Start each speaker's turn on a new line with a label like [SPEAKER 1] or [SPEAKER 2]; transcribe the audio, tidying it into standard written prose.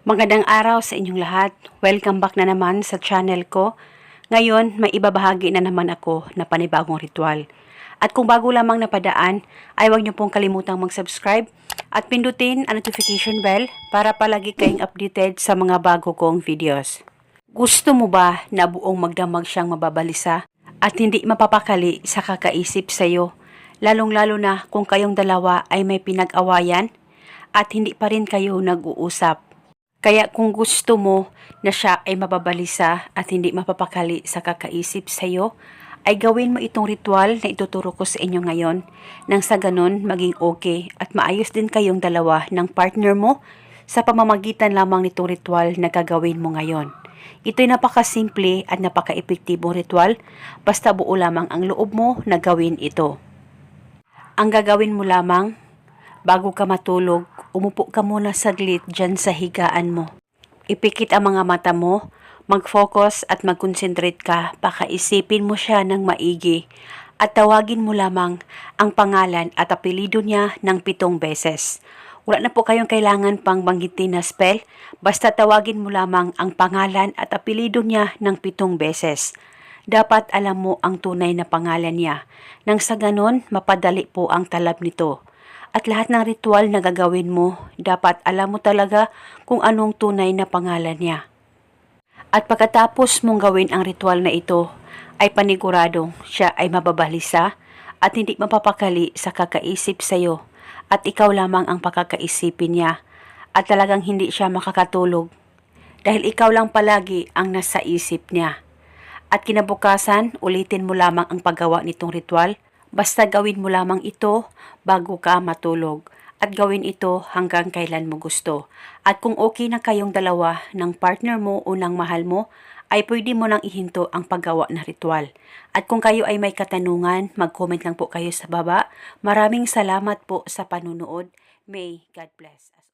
[SPEAKER 1] Magandang araw sa inyong lahat. Welcome back na naman sa channel ko. Ngayon, may ibabahagi na naman ako na panibagong ritual. At kung bago lamang napadaan, ay huwag niyo pong kalimutang mag-subscribe at pindutin ang notification bell para palagi kayong updated sa mga bago kong videos. Gusto mo ba na buong magdamag siyang mababalisa at hindi mapapakali sa kakaisip sa iyo? Lalong-lalo na kung kayong dalawa ay may pinag-awayan at hindi pa rin kayo nag-uusap. Kaya kung gusto mo na siya ay mababalisa at hindi mapapakali sa kakaisip sa iyo, ay gawin mo itong ritual na ituturo ko sa inyo ngayon nang sa ganun maging okay at maayos din kayong dalawa ng partner mo sa pamamagitan lamang nitong ritual na gagawin mo ngayon. Ito'y napakasimple at napaka-epektibong ritual basta buo lamang ang loob mo na gawin ito. Ang gagawin mo lamang, bago ka matulog, umupo ka muna saglit dyan sa higaan mo. Ipikit ang mga mata mo, mag-focus at mag-concentrate ka, pakaisipin mo siya ng maigi at tawagin mo lamang ang pangalan at apelido niya ng 7 beses. Wala na po kayong kailangan pang banggitin na spell, basta tawagin mo lamang ang pangalan at apelido niya ng 7 beses. Dapat alam mo ang tunay na pangalan niya, nang sa ganon mapadali po ang talab nito. At lahat ng ritual na gagawin mo, dapat alam mo talaga kung anong tunay na pangalan niya. At pagkatapos mong gawin ang ritual na ito, ay paniguradong siya ay mababalisa at hindi mapapakali sa kakaisip sa iyo at ikaw lamang ang pakakaisipin niya at talagang hindi siya makakatulog dahil ikaw lang palagi ang nasa isip niya. At kinabukasan, ulitin mo lamang ang paggawa nitong ritual. Basta gawin mo lamang ito bago ka matulog at gawin ito hanggang kailan mo gusto. At kung okay na kayong dalawa ng partner mo o ng mahal mo, ay pwede mo nang ihinto ang paggawa ng ritual. At kung kayo ay may katanungan, mag-comment lang po kayo sa baba. Maraming salamat po sa panunood. May God bless us.